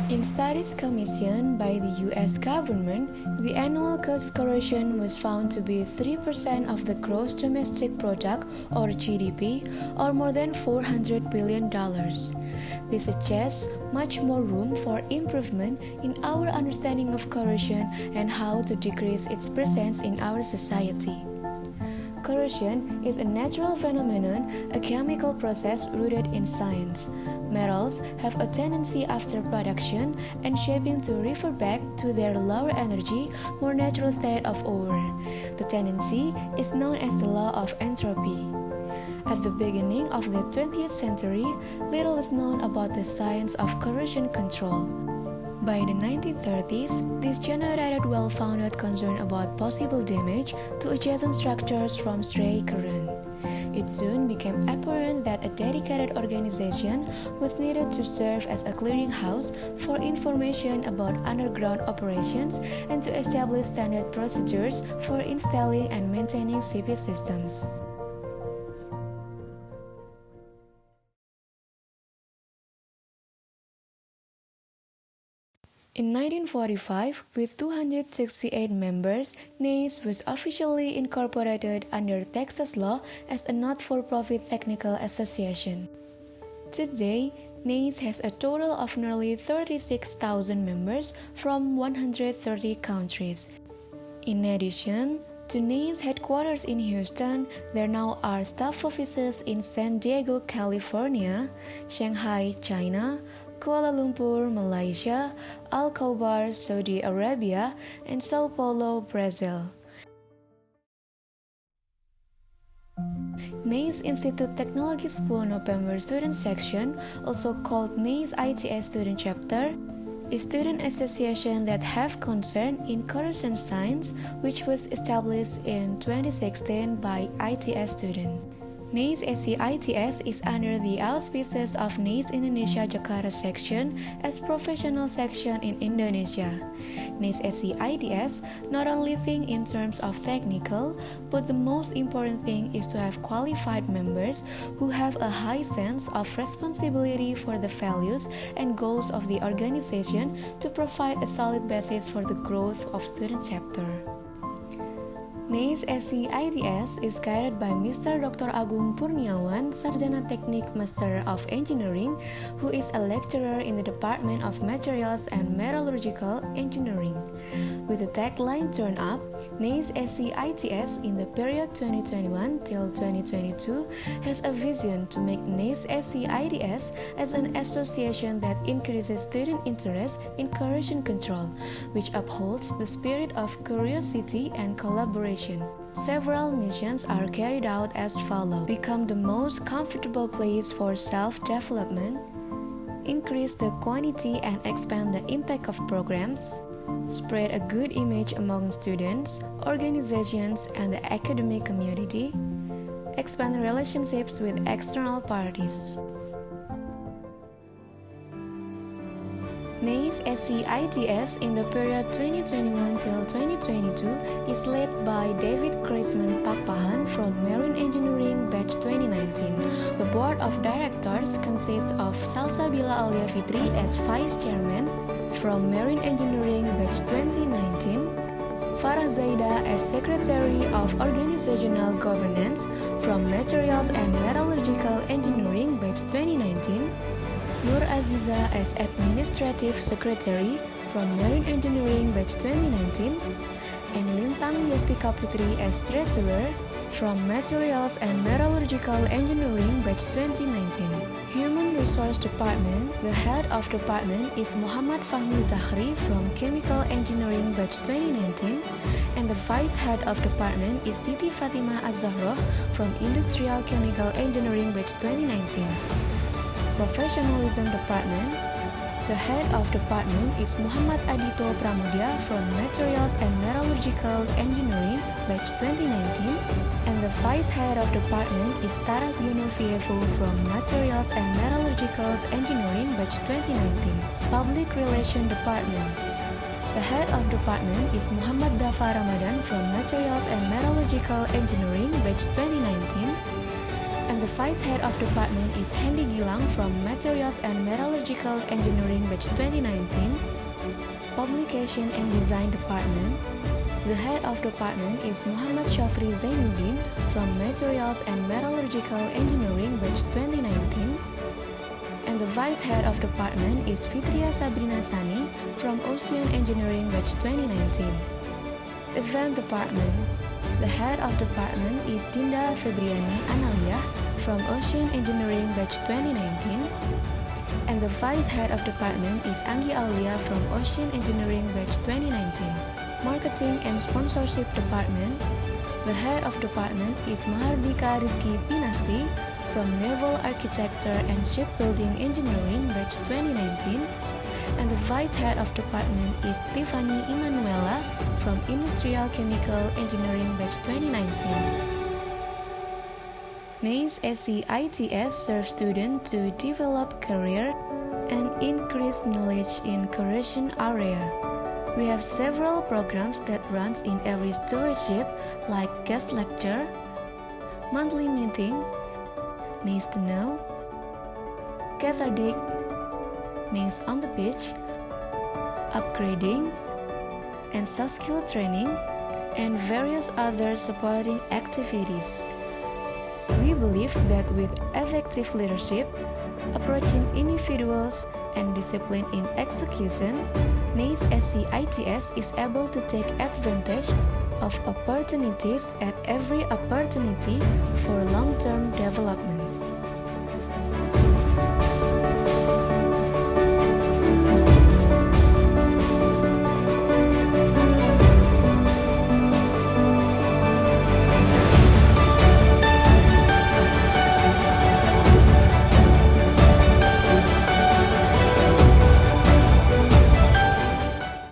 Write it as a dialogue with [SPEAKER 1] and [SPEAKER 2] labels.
[SPEAKER 1] In studies commissioned by the U.S. government, the annual cost corrosion was found to be 3% of the gross domestic product or GDP, or more than $400 billion. This suggests much more room for improvement in our understanding of corrosion and how to decrease its presence in our society. Corrosion is a natural phenomenon, a chemical process rooted in science. Metals have a tendency after production and shaping to revert back to their lower energy, more natural state of ore. The tendency is known as the law of entropy. At the beginning of the 20th century, little was known about the science of corrosion control. By the 1930s, this generated well-founded concern about possible damage to adjacent structures from stray current. It soon became apparent that a dedicated organization was needed to serve as a clearinghouse for information about underground operations and to establish standard procedures for installing and maintaining CP systems. In 1945, with 268 members, NACE was officially incorporated under Texas law as a not-for-profit technical association. Today, NACE has a total of nearly 36,000 members from 130 countries. In addition to NACE headquarters in Houston, there now are staff offices in San Diego, California, Shanghai, China, Kuala Lumpur, Malaysia, Al-Khobar, Saudi Arabia, and Sao Paulo, Brazil. NACE Institute Technology 10 November Student Section, also called NACE ITS Student Chapter, a student association that have concern in corrosion science, which was established in 2016 by ITS students. NACE SC ITS is under the auspices of NACE Indonesia Jakarta section as professional section in Indonesia. NACE SC ITS not only think in terms of technical, but the most important thing is to have qualified members who have a high sense of responsibility for the values and goals of the organization to provide a solid basis for the growth of student chapter. NACE SC ITS is guided by Mr. Dr. Agung Purniawan, Sarjana Teknik Master of Engineering, who is a lecturer in the Department of Materials and Metallurgical Engineering. With the tagline Turn Up, NACE SC ITS in the period 2021 till 2022 has a vision to make NACE SC ITS as an association that increases student interest in corrosion control, which upholds the spirit of curiosity and collaboration. Several missions are carried out as follows: become the most comfortable place for self-development, increase the quantity and expand the impact of programs, spread a good image among students, organizations, and the academic community, expand relationships with external parties. NACE SC ITS in the period 2021 till 2022 is led by David Kreisman Pakpahan from Marine Engineering Batch 2019. The board of directors consists of Salsabila Aulia Fitri as vice chairman from Marine Engineering Batch 2019, Farah Zaida as secretary of organizational governance from Materials and Metallurgical Engineering Batch 2019, Nur Aziza as Administrative Secretary from Marine Engineering Batch 2019, and Lintang Yastika Putri as Treasurer from Materials and Metallurgical Engineering Batch 2019. Human Resource Department, the head of department is Muhammad Fahmi Zahri from Chemical Engineering Batch 2019, and the vice head of department is Siti Fatimah Az-Zahroh from Industrial Chemical Engineering Batch 2019. Professionalism Department, the head of department is Muhammad Adito Pramudia from Materials and Metallurgical Engineering Batch 2019, and the vice head of department is Taras Yunufievu from Materials and Metallurgical Engineering Batch 2019. Public Relations Department, the head of department is Muhammad Dafa Ramadan from Materials and Metallurgical Engineering Batch 2019, and the the Vice Head of Department is Hendy Gilang from Materials and Metallurgical Engineering Batch 2019. Publication and Design Department. The Head of Department is Muhammad Syafri Zainuddin from Materials and Metallurgical Engineering Batch 2019. And the Vice Head of Department is Fitria Sabrina Sani from Ocean Engineering Batch 2019. Event Department. The Head of Department is Dinda Febriani Analia from Ocean Engineering Batch 2019. And the Vice Head of Department is Anggi Aulia from Ocean Engineering Batch 2019. Marketing and Sponsorship Department. The Head of Department is Mahardika Rizky Pinasti from Naval Architecture and Shipbuilding Engineering Batch 2019. And the Vice Head of Department is Tiffany Emanuela from Industrial Chemical Engineering Batch 2019. NACE SC ITS serves students to develop career and increase knowledge in corrosion area. We have several programs that runs in every stewardship like guest lecture, monthly meeting, NACE to know, cathartic, NACE on the beach, upgrading, and soft skill training, and various other supporting activities. We believe that with effective leadership, approaching individuals, and discipline in execution, NACE SC ITS is able to take advantage of opportunities at every opportunity for long-term development.